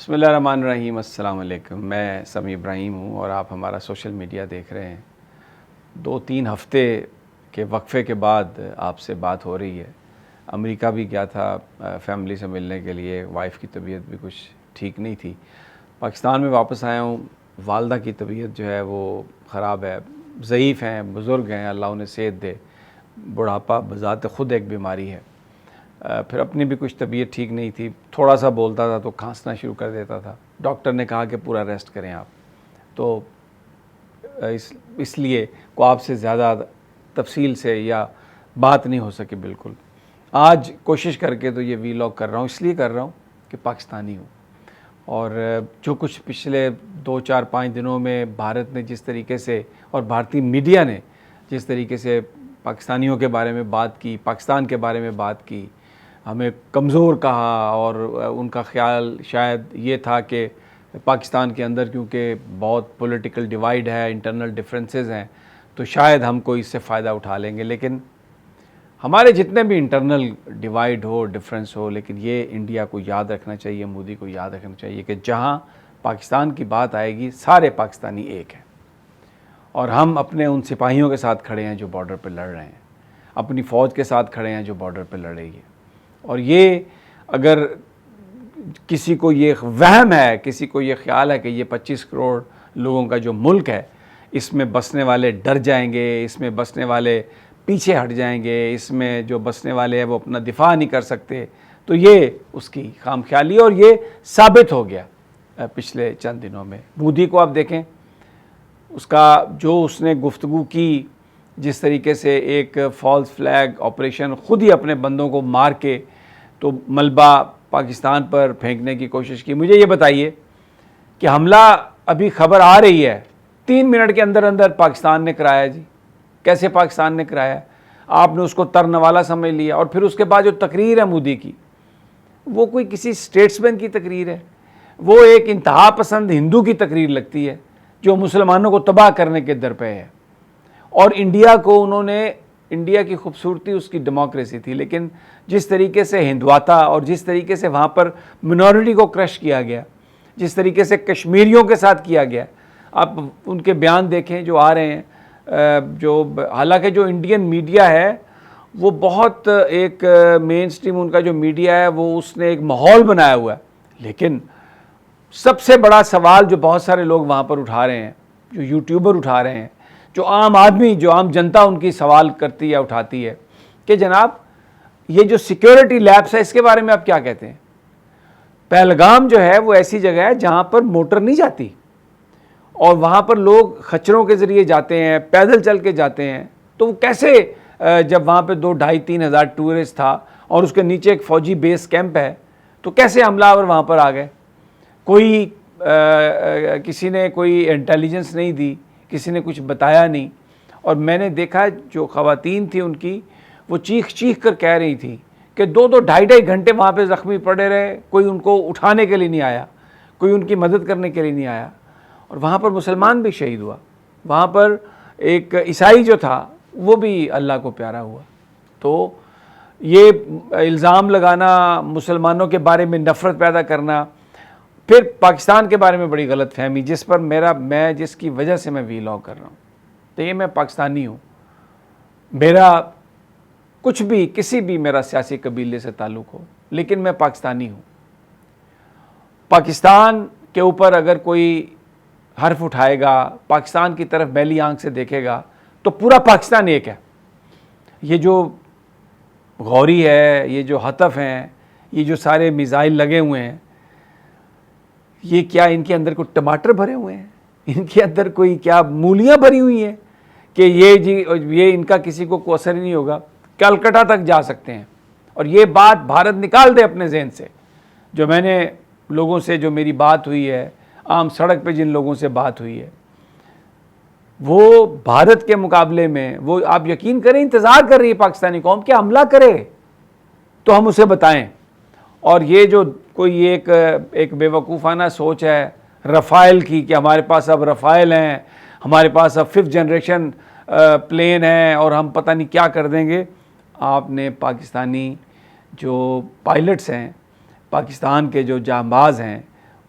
بسم اللہ الرحمن الرحیم۔ السلام علیکم، میں سمیع ابراہیم ہوں اور آپ ہمارا سوشل میڈیا دیکھ رہے ہیں۔ 2-3 ہفتے کے وقفے کے بعد آپ سے بات ہو رہی ہے۔ امریکہ بھی گیا تھا فیملی سے ملنے کے لیے، وائف کی طبیعت بھی کچھ ٹھیک نہیں تھی۔ پاکستان میں واپس آیا ہوں، والدہ کی طبیعت جو ہے وہ خراب ہے، ضعیف ہیں، بزرگ ہیں، اللہ انہیں صحت دے۔ بڑھاپا بذات خود ایک بیماری ہے۔ پھر اپنی بھی کچھ طبیعت ٹھیک نہیں تھی، تھوڑا سا بولتا تھا تو کھانسنا شروع کر دیتا تھا۔ ڈاکٹر نے کہا کہ پورا ریسٹ کریں آپ، تو اس لیے کو آپ سے زیادہ تفصیل سے یا بات نہیں ہو سکے۔ بالکل آج کوشش کر کے تو یہ ویلاگ کر رہا ہوں، اس لیے کر رہا ہوں کہ پاکستانی ہوں، اور جو کچھ پچھلے 2-4-5 دنوں میں بھارت نے جس طریقے سے اور بھارتی میڈیا نے جس طریقے سے پاکستانیوں کے بارے میں بات کی، پاکستان کے بارے میں بات کی، ہمیں کمزور کہا، اور ان کا خیال شاید یہ تھا کہ پاکستان کے اندر کیونکہ بہت پولیٹیکل ڈیوائیڈ ہے، انٹرنل ڈیفرنسز ہیں، تو شاید ہم کو اس سے فائدہ اٹھا لیں گے۔ لیکن ہمارے جتنے بھی انٹرنل ڈیوائیڈ ہو، ڈفرینس ہو، لیکن یہ انڈیا کو یاد رکھنا چاہیے، مودی کو یاد رکھنا چاہیے کہ جہاں پاکستان کی بات آئے گی سارے پاکستانی ایک ہیں، اور ہم اپنے ان سپاہیوں کے ساتھ کھڑے ہیں جو بارڈر پہ لڑ رہے ہیں، اپنی فوج کے ساتھ کھڑے ہیں جو بارڈر پہ لڑ رہی ہے۔ اور یہ اگر کسی کو یہ وہم ہے، کسی کو یہ خیال ہے کہ یہ 25 کروڑ لوگوں کا جو ملک ہے، اس میں بسنے والے ڈر جائیں گے، اس میں بسنے والے پیچھے ہٹ جائیں گے، اس میں جو بسنے والے ہیں وہ اپنا دفاع نہیں کر سکتے، تو یہ اس کی خام خیالی، اور یہ ثابت ہو گیا پچھلے چند دنوں میں۔ مودی کو آپ دیکھیں، اس کا جو اس نے گفتگو کی، جس طریقے سے ایک فالس فلیگ آپریشن، خود ہی اپنے بندوں کو مار کے تو ملبہ پاکستان پر پھینکنے کی کوشش کی۔ مجھے یہ بتائیے کہ حملہ ابھی خبر آ رہی ہے 3 منٹ کے اندر اندر پاکستان نے کرایا جی، کیسے پاکستان نے کرایا؟ آپ نے اس کو ترنوالا سمجھ لیا، اور پھر اس کے بعد جو تقریر ہے مودی کی، وہ کوئی کسی اسٹیٹسمین کی تقریر ہے، وہ ایک انتہا پسند ہندو کی تقریر لگتی ہے جو مسلمانوں کو تباہ کرنے کے در پہ ہے۔ اور انڈیا کو انہوں نے، انڈیا کی خوبصورتی اس کی ڈیموکریسی تھی، لیکن جس طریقے سے ہندواتا اور جس طریقے سے وہاں پر منورٹی کو کرش کیا گیا، جس طریقے سے کشمیریوں کے ساتھ کیا گیا، آپ ان کے بیان دیکھیں جو آ رہے ہیں، جو حالانکہ جو انڈین میڈیا ہے وہ بہت ایک مین سٹریم، ان کا جو میڈیا ہے وہ اس نے ایک ماحول بنایا ہوا ہے، لیکن سب سے بڑا سوال جو بہت سارے لوگ وہاں پر اٹھا رہے ہیں، جو یوٹیوبر اٹھا رہے ہیں، جو عام آدمی، جو عام جنتا ان کی سوال کرتی ہے، اٹھاتی ہے کہ جناب یہ جو سیکیورٹی لیبس ہے اس کے بارے میں آپ کیا کہتے ہیں؟ پہلگام جو ہے وہ ایسی جگہ ہے جہاں پر موٹر نہیں جاتی، اور وہاں پر لوگ خچروں کے ذریعے جاتے ہیں، پیدل چل کے جاتے ہیں، تو وہ کیسے جب وہاں پہ 2-2,5-3 ہزار ٹورسٹ تھا اور اس کے نیچے ایک فوجی بیس کیمپ ہے، تو کیسے حملہ آور وہاں پر آ گئے؟ کوئی کسی نے کوئی انٹیلیجنس نہیں دی، کسی نے کچھ بتایا نہیں، اور میں نے دیکھا جو خواتین تھیں ان کی، وہ چیخ چیخ کر کہہ رہی تھیں کہ 2-2 گھنٹے وہاں پہ زخمی پڑے رہے، کوئی ان کو اٹھانے کے لیے نہیں آیا، کوئی ان کی مدد کرنے کے لیے نہیں آیا، اور وہاں پر مسلمان بھی شہید ہوا، وہاں پر ایک عیسائی جو تھا وہ بھی اللہ کو پیارا ہوا۔ تو یہ الزام لگانا، مسلمانوں کے بارے میں نفرت پیدا کرنا، پھر پاکستان کے بارے میں بڑی غلط فہمی، جس پر میں جس کی وجہ سے میں ویلاگ کر رہا ہوں، تو یہ میں پاکستانی ہوں، میرا کچھ بھی کسی بھی میرا سیاسی قبیلے سے تعلق ہو، لیکن میں پاکستانی ہوں۔ پاکستان کے اوپر اگر کوئی حرف اٹھائے گا، پاکستان کی طرف میلی آنکھ سے دیکھے گا، تو پورا پاکستان ایک ہے۔ یہ جو غوری ہے، یہ جو حطف ہیں، یہ جو سارے میزائل لگے ہوئے ہیں، یہ کیا ان کے اندر کوئی ٹماٹر بھرے ہوئے ہیں؟ ان کے اندر کوئی کیا مولیاں بھری ہوئی ہیں کہ یہ ان کا کسی کو کوئی اثر ہی نہیں ہوگا؟ کلکتہ تک جا سکتے ہیں، اور یہ بات بھارت نکال دے اپنے ذہن سے۔ جو میں نے لوگوں سے، جو میری بات ہوئی ہے، عام سڑک پہ جن لوگوں سے بات ہوئی ہے، وہ بھارت کے مقابلے میں، وہ آپ یقین کریں انتظار کر رہی ہے پاکستانی قوم کہ حملہ کرے تو ہم اسے بتائیں۔ اور یہ جو کوئی ایک بے وقوفانہ سوچ ہے رفائل کی، کہ ہمارے پاس اب رفائل ہیں، ہمارے پاس اب 5th جنریشن پلین ہیں، اور ہم پتہ نہیں کیا کر دیں گے۔ آپ نے پاکستانی جو پائلٹس ہیں، پاکستان کے جو جانباز ہیں،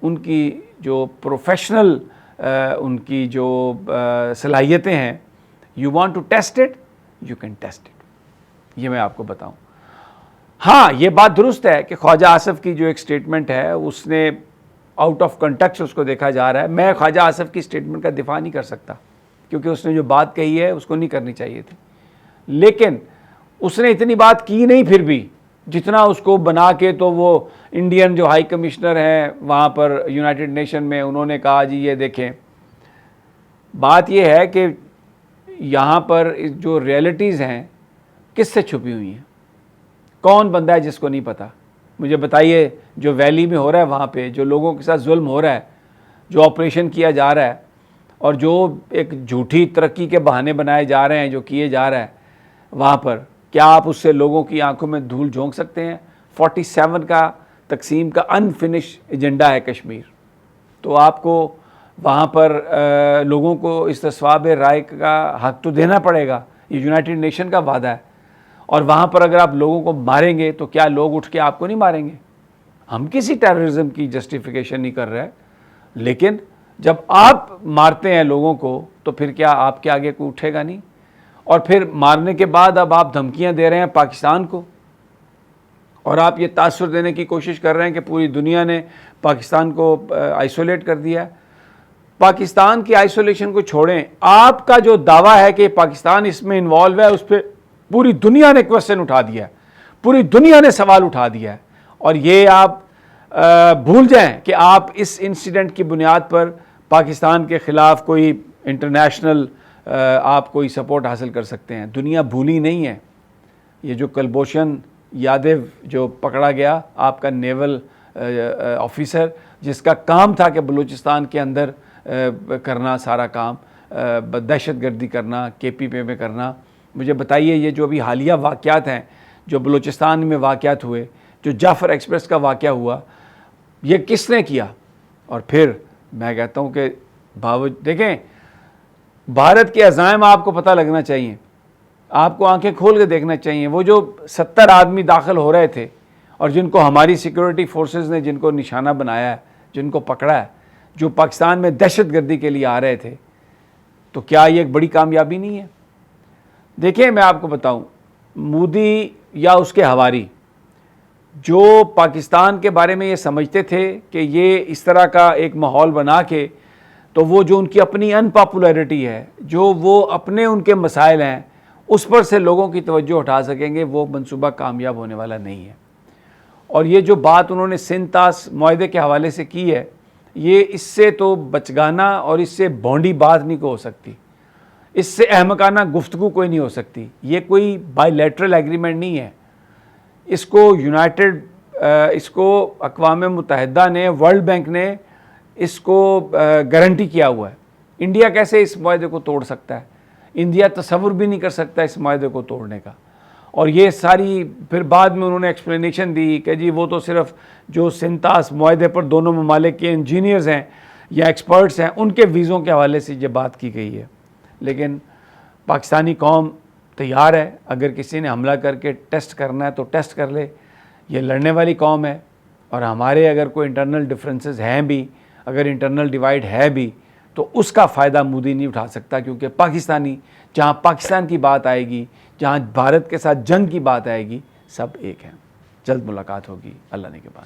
ان کی جو پروفیشنل ان کی جو صلاحیتیں ہیں، you want to test it, you can test it. یہ میں آپ کو بتاؤں. ہاں یہ بات درست ہے کہ خواجہ آصف کی جو ایک سٹیٹمنٹ ہے اس نے آؤٹ آف کنٹیکسٹ اس کو دیکھا جا رہا ہے. میں خواجہ آصف کی سٹیٹمنٹ کا دفاع نہیں کر سکتا کیونکہ اس نے جو بات کہی ہے اس کو نہیں کرنی چاہیے تھی، لیکن اس نے اتنی بات کی نہیں پھر بھی جتنا اس کو بنا کے تو وہ انڈین جو ہائی کمشنر ہیں وہاں پر یونائٹڈ نیشن میں انہوں نے کہا جی یہ دیکھیں. بات یہ ہے کہ یہاں پر جو ریئلٹیز ہیں کس سے چھپی ہوئی ہیں؟ کون بندہ ہے جس کو نہیں پتا؟ مجھے بتائیے. جو ویلی میں ہو رہا ہے وہاں پہ جو لوگوں کے ساتھ ظلم ہو رہا ہے، جو آپریشن کیا جا رہا ہے اور جو ایک جھوٹی ترقی کے بہانے بنائے جا رہے ہیں جو کیے جا رہا ہے وہاں پر، کیا آپ اس سے لوگوں کی آنکھوں میں دھول جھونک سکتے ہیں؟ 47 کا تقسیم کا انفنش ایجنڈا ہے کشمیر. تو آپ کو وہاں پر لوگوں کو استصواب رائے کا حق تو دینا پڑے گا. یہ یونائٹڈ نیشن کا وعدہ ہے. اور وہاں پر اگر آپ لوگوں کو ماریں گے تو کیا لوگ اٹھ کے آپ کو نہیں ماریں گے؟ ہم کسی ٹیررزم کی جسٹیفیکیشن نہیں کر رہے، لیکن جب آپ مارتے ہیں لوگوں کو تو پھر کیا آپ کے آگے کوئی اٹھے گا نہیں؟ اور پھر مارنے کے بعد اب آپ دھمکیاں دے رہے ہیں پاکستان کو، اور آپ یہ تاثر دینے کی کوشش کر رہے ہیں کہ پوری دنیا نے پاکستان کو آئسولیٹ کر دیا ہے. پاکستان کی آئسولیشن کو چھوڑیں، آپ کا جو دعویٰ ہے کہ پاکستان اس میں انوالو ہے اس پہ پوری دنیا نے کوسچن اٹھا دیا ہے، پوری دنیا نے سوال اٹھا دیا ہے. اور یہ آپ بھول جائیں کہ آپ اس انسیڈنٹ کی بنیاد پر پاکستان کے خلاف کوئی انٹرنیشنل آپ کوئی سپورٹ حاصل کر سکتے ہیں. دنیا بھولی نہیں ہے. یہ جو کلبھوشن یادیو جو پکڑا گیا آپ کا نیول آفیسر، جس کا کام تھا کہ بلوچستان کے اندر کرنا سارا کام، دہشت گردی کرنا، کے پی پی میں کرنا. مجھے بتائیے یہ جو ابھی حالیہ واقعات ہیں جو بلوچستان میں واقعات ہوئے، جو جعفر ایکسپریس کا واقعہ ہوا، یہ کس نے کیا؟ اور پھر میں کہتا ہوں کہ دیکھیں بھارت کے عزائم آپ کو پتہ لگنا چاہیے، آپ کو آنکھیں کھول کے دیکھنا چاہیے. وہ جو 70 آدمی داخل ہو رہے تھے اور جن کو ہماری سیکورٹی فورسز نے جن کو نشانہ بنایا ہے، جن کو پکڑا ہے، جو پاکستان میں دہشت گردی کے لیے آ رہے تھے، تو کیا یہ ایک بڑی کامیابی نہیں ہے؟ دیکھیں میں آپ کو بتاؤں، مودی یا اس کے حواری جو پاکستان کے بارے میں یہ سمجھتے تھے کہ یہ اس طرح کا ایک ماحول بنا کے، تو وہ جو ان کی اپنی ان پاپولیرٹی ہے، جو وہ اپنے ان کے مسائل ہیں، اس پر سے لوگوں کی توجہ اٹھا سکیں گے، وہ منصوبہ کامیاب ہونے والا نہیں ہے. اور یہ جو بات انہوں نے سندھ طاس معاہدے کے حوالے سے کی ہے، یہ اس سے تو بچگانا اور اس سے بھونڈی بات نہیں کو ہو سکتی، اس سے احمقانہ گفتگو کوئی نہیں ہو سکتی. یہ کوئی بائی لیٹرل ایگریمنٹ نہیں ہے. اس کو اقوام متحدہ نے، ورلڈ بینک نے اس کو گارنٹی کیا ہوا ہے. انڈیا کیسے اس معاہدے کو توڑ سکتا ہے؟ انڈیا تصور بھی نہیں کر سکتا اس معاہدے کو توڑنے کا. اور یہ ساری پھر بعد میں انہوں نے ایکسپلینیشن دی کہ جی وہ تو صرف جو سندھ طاس معاہدے پر دونوں ممالک کے انجینئرز ہیں یا ایکسپرٹس ہیں ان کے ویزوں کے حوالے سے یہ بات کی گئی ہے. لیکن پاکستانی قوم تیار ہے، اگر کسی نے حملہ کر کے ٹیسٹ کرنا ہے تو ٹیسٹ کر لے. یہ لڑنے والی قوم ہے، اور ہمارے اگر کوئی انٹرنل ڈفرینسز ہیں بھی، اگر انٹرنل ڈیوائیڈ ہے بھی، تو اس کا فائدہ مودی نہیں اٹھا سکتا، کیونکہ پاکستانی جہاں پاکستان کی بات آئے گی، جہاں بھارت کے ساتھ جنگ کی بات آئے گی، سب ایک ہیں. جلد ملاقات ہوگی اللہ نے کے بعد.